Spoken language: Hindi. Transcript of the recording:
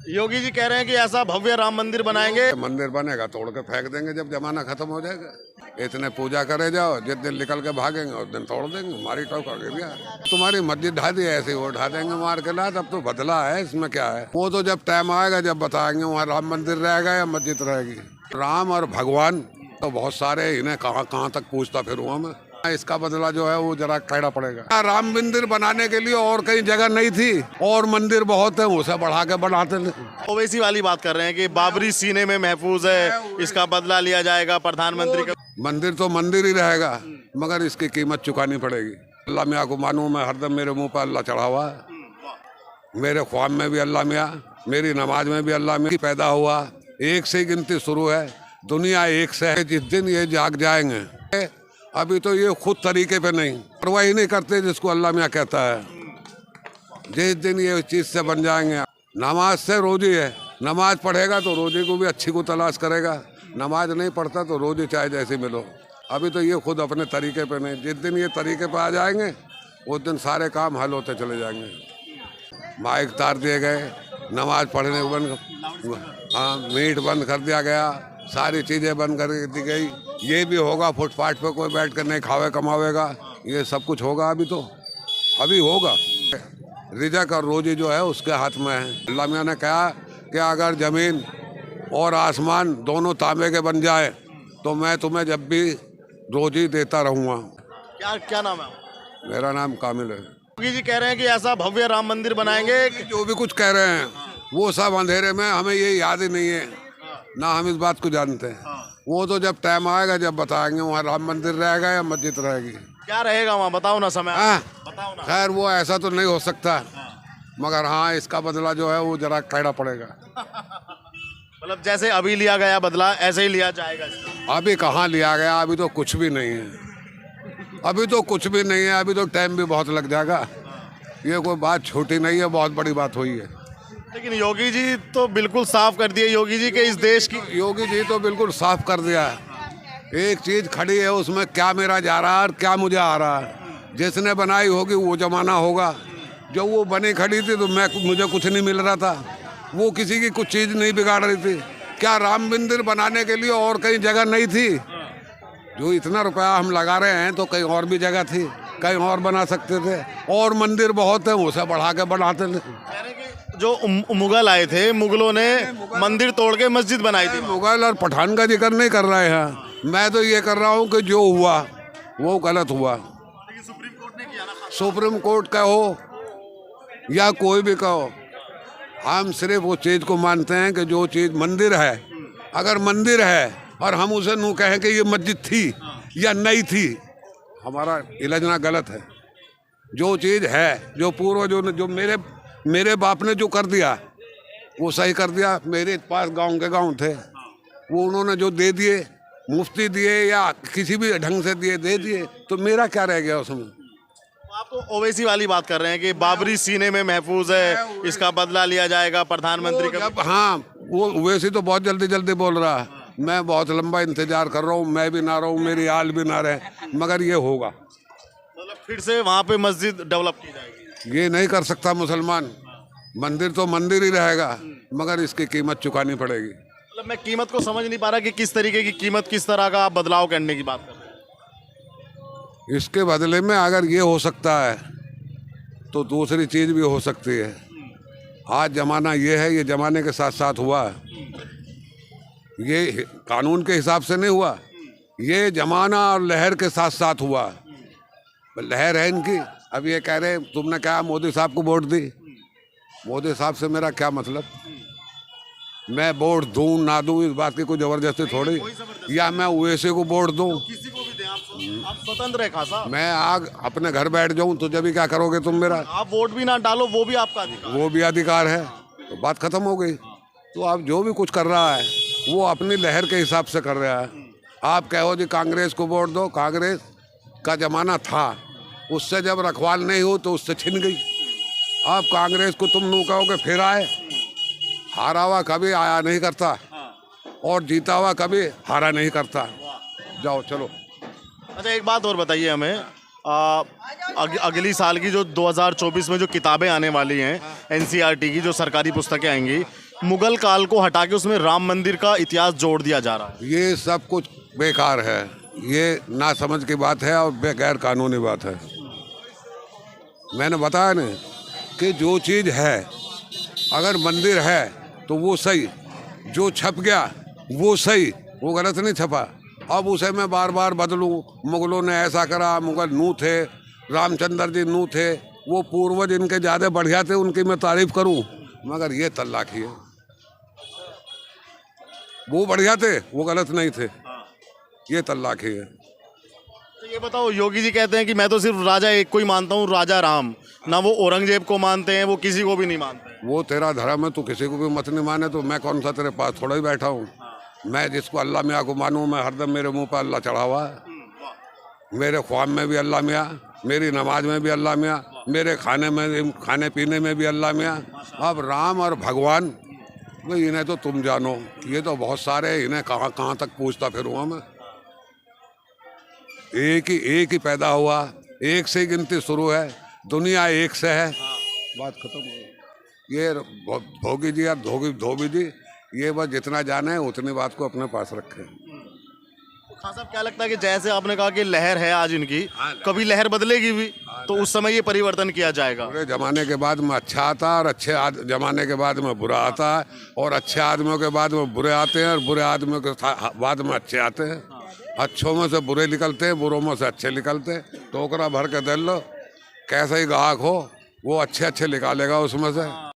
योगी जी कह रहे हैं कि ऐसा भव्य राम मंदिर बनाएंगे। मंदिर बनेगा तोड़ के फेंक देंगे जब जमाना खत्म हो जाएगा। इतने पूजा करे जाओ, जिस दिन निकल के भागेंगे उस दिन तोड़ देंगे। हमारी टोका गिर गया, तुम्हारी मस्जिद ढा दी, ऐसे वो ढा देंगे मार के लात। अब तो बदला है, इसमें क्या है। वो तो जब टाइम आएगा जब बताएंगे वहाँ राम मंदिर रहेगा या मस्जिद रहेगी। राम और भगवान तो बहुत सारे, इन्हें कहाँ कहाँ तक पूछता फिरूँ मैं। इसका बदला जो है वो जरा कहना पड़ेगा। राम मंदिर बनाने के लिए और कहीं जगह नहीं थी, और मंदिर बहुत है, उसे बढ़ा के बनाते थे। ओवैसी वाली बात कर रहे हैं कि बाबरी सीने में महफूज है, इसका बदला लिया जाएगा प्रधानमंत्री का। मंदिर तो मंदिर ही रहेगा, मगर इसकी कीमत चुकानी पड़ेगी। अल्लाह मियाँ को मानूं मैं, हरदम मेरे मुंह पर अल्लाह चढ़ा हुआ है। मेरे ख्वाब में भी अल्लाह मियाँ, मेरी नमाज में भी अल्लाह मियाँ पैदा हुआ। एक से गिनती शुरू है, दुनिया एक से है। जिस दिन ये जाग जाएंगे, अभी तो ये खुद तरीके पे नहीं, परवाह ही नहीं करते जिसको अल्लाह मियाँ कहता है। जिस दिन ये चीज़ से बन जाएंगे, नमाज से रोजी है, नमाज पढ़ेगा तो रोजी को भी अच्छी को तलाश करेगा, नमाज नहीं पढ़ता तो रोजी चाहे जैसे मिलो। अभी तो ये खुद अपने तरीके पे नहीं, जिस दिन ये तरीके पे आ जाएंगे उस दिन सारे काम हल होते चले जाएंगे। माइक तार दिए गए, नमाज पढ़ने बंद, हाँ मीट बंद कर दिया गया, सारी चीज़ें बंद कर दी गई। ये भी होगा, फुटपाथ पे कोई बैठ कर नहीं खावे कमावेगा, ये सब कुछ होगा। अभी होगा। रिज़्क़ और रोजी जो है उसके हाथ में है। अल्लाह मियाँ ने कहा कि अगर ज़मीन और आसमान दोनों तांबे के बन जाए तो मैं तुम्हें जब भी रोजी देता रहूँगा। क्या नाम है? मेरा नाम कामिल है। योगी जी कह रहे हैं कि ऐसा भव्य राम मंदिर बनाएंगे। जो भी कुछ कह रहे हैं वो सब अंधेरे में, हमें ये याद ही नहीं है, ना हम इस बात को जानते हैं। वो तो जब टाइम आएगा जब बताएंगे वहाँ राम मंदिर रहेगा या मस्जिद रहेगी। क्या रहेगा वहाँ, बताओ ना समय। बताओ ना। खैर वो ऐसा तो नहीं हो सकता, मगर हाँ इसका बदला जो है वो जरा कहना पड़ेगा। मतलब जैसे अभी लिया गया बदला ऐसे ही लिया जाएगा इसका। अभी कहाँ लिया गया, अभी तो कुछ भी नहीं है, अभी तो कुछ भी नहीं है, अभी तो टाइम भी बहुत लग जाएगा। ये कोई बात छोटी नहीं है, बहुत बड़ी बात हुई है। लेकिन योगी जी तो बिल्कुल साफ कर दिए, योगी जी के इस देश की, योगी जी तो बिल्कुल साफ कर दिया है। एक चीज़ खड़ी है, उसमें क्या मेरा जा रहा है और क्या मुझे आ रहा है। जिसने बनाई होगी वो जमाना होगा। जो वो बनी खड़ी थी तो मुझे कुछ नहीं मिल रहा था, वो किसी की कुछ चीज़ नहीं बिगाड़ रही थी। क्या राम मंदिर बनाने के लिए और कहीं जगह नहीं थी? जो इतना रुपया हम लगा रहे हैं तो कहीं और भी जगह थी, कहीं और बना सकते थे। और मंदिर बहुत है, उसे बढ़ा के बनाते थे। जो मुगल आए थे, मुगलों ने मंदिर तोड़ के मस्जिद बनाई थी। मुगल और पठान का जिक्र नहीं कर रहे हैं, मैं तो ये कर रहा हूँ कि जो हुआ वो गलत हुआ। सुप्रीम कोर्ट ने किया ना। सुप्रीम कोर्ट का हो या कोई भी कहो, हम सिर्फ वो चीज़ को मानते हैं कि जो चीज़ मंदिर है, अगर मंदिर है और हम उसे यूँ कहें कि ये मस्जिद थी या नहीं थी, हमारा इलाजना गलत है। जो चीज़ है, जो पूर्वजों ने, जो मेरे बाप ने जो कर दिया वो सही कर दिया। मेरे पास गांव के गांव थे, वो उन्होंने जो दे दिए, मुफ्ती दिए या किसी भी ढंग से दे दिए, तो मेरा क्या रह गया उसमें। आप तो ओवैसी वाली बात कर रहे हैं कि बाबरी सीने में महफूज है, इसका बदला लिया जाएगा प्रधानमंत्री का। हाँ वो ओवैसी तो बहुत जल्दी बोल रहा है, मैं बहुत लंबा इंतजार कर रहा हूँ, मैं भी ना रहूँ, मेरी आल भी ना रहे, मगर ये होगा। मतलब फिर से वहाँ पे मस्जिद डेवलप की जाएगी। ये नहीं कर सकता मुसलमान, मंदिर तो मंदिर ही रहेगा, मगर इसकी कीमत चुकानी पड़ेगी। मतलब मैं कीमत को समझ नहीं पा रहा कि किस तरीके की कीमत, किस तरह का आप बदलाव करने की बात कर रहे हैं। इसके बदले में अगर ये हो सकता है तो दूसरी चीज़ भी हो सकती है। आज ज़माना ये है, ये ज़माने के साथ साथ हुआ, ये कानून के हिसाब से नहीं हुआ, ये ज़माना और लहर के साथ साथ हुआ। लहर है इनकी। अब ये कह रहे तुमने क्या मोदी साहब को वोट दी, मोदी साहब से मेरा क्या मतलब। मैं वोट दूं ना दूं इस बात की कोई ज़बरदस्ती थोड़ी, या मैं ओवैसी को वोट दूं, किसी को भी दें, आप स्वतंत्र है खासा। मैं आग अपने घर बैठ जाऊं तो जब भी क्या करोगे तुम मेरा। आप वोट भी ना डालो, वो भी आपका अधिकार, वो भी अधिकार है, तो बात खत्म हो गई। तो आप जो भी कुछ कर रहा है वो अपनी लहर के हिसाब से कर रहा है। आप कहो जी कांग्रेस को वोट दो, कांग्रेस का ज़माना था, उससे जब रखवाल नहीं हो तो उससे छिन गई। अब कांग्रेस को तुम नू कहोगे फिर आए, हारा हुआ कभी आया नहीं करता और जीता हुआ कभी हारा नहीं करता। जाओ चलो। अच्छा एक बात और बताइए हमें, अगली साल की जो 2024 में जो किताबें आने वाली हैं, एनसीईआरटी की जो सरकारी पुस्तकें आएंगी, मुगल काल को हटा के उसमें राम मंदिर का इतिहास जोड़ दिया जा रहा है। ये सब कुछ बेकार है, ये ना समझ की बात है और गैर कानूनी बात है। मैंने बताया ना कि जो चीज़ है, अगर मंदिर है तो वो सही, जो छप गया वो सही, वो गलत नहीं छपा। अब उसे मैं बार बार बदलूं, मुगलों ने ऐसा करा, मुगल नू थे, रामचंद्र जी नू थे, वो पूर्वज इनके ज़्यादा बढ़िया थे, उनकी मैं तारीफ करूं, मगर ये तल्लाखी है। वो बढ़िया थे, वो गलत नहीं थे, ये तल्लाखी है। तो ये बताओ, योगी जी कहते हैं कि मैं तो सिर्फ राजा एक को ही मानता हूँ, राजा राम, ना वो औरंगजेब को मानते हैं, वो किसी को भी नहीं मानते हैं। वो तेरा धर्म है, तू किसी को भी मत नहीं माने, तो मैं कौन सा तेरे पास थोड़ा ही बैठा हूँ। मैं जिसको अल्लाह मियाँ को मानूँ, मैं हरदम मेरे मुंह पर अल्लाह चढ़ा हुआ है। मेरे ख्वाब में भी अल्लाह मियाँ, मेरी नमाज में भी अल्लाह मियाँ, मेरे खाने पीने में भी अल्लाह मियाँ। अब राम और भगवान भाई, इन्हें तो तुम जानो, ये तो बहुत सारे, इन्हें कहाँ कहाँ तक पूछता फिरूँगा मैं। एक ही पैदा हुआ, एक से ही गिनती शुरू है, दुनिया एक से है, बात खत्म हो गई। ये भोगी जी या धोबी जी, ये बस जितना जाने उतनी बात को अपने पास रखे। खान साहब, क्या लगता है कि जैसे आपने कहा कि लहर है आज इनकी, कभी लहर बदलेगी भी, तो उस समय ये परिवर्तन किया जाएगा? बुरे जमाने के बाद में अच्छा आता और अच्छे जमाने के बाद में बुरा आता है, और अच्छे आदमियों के बाद में बुरे आते हैं और बुरे आदमियों के बाद में अच्छे आते हैं। अच्छों में से बुरे निकलते हैं, बुरों में से अच्छे निकलते हैं। टोकरा भर के दे लो, कैसा ही ग्राहक हो वो अच्छे निकालेगा उसमें से।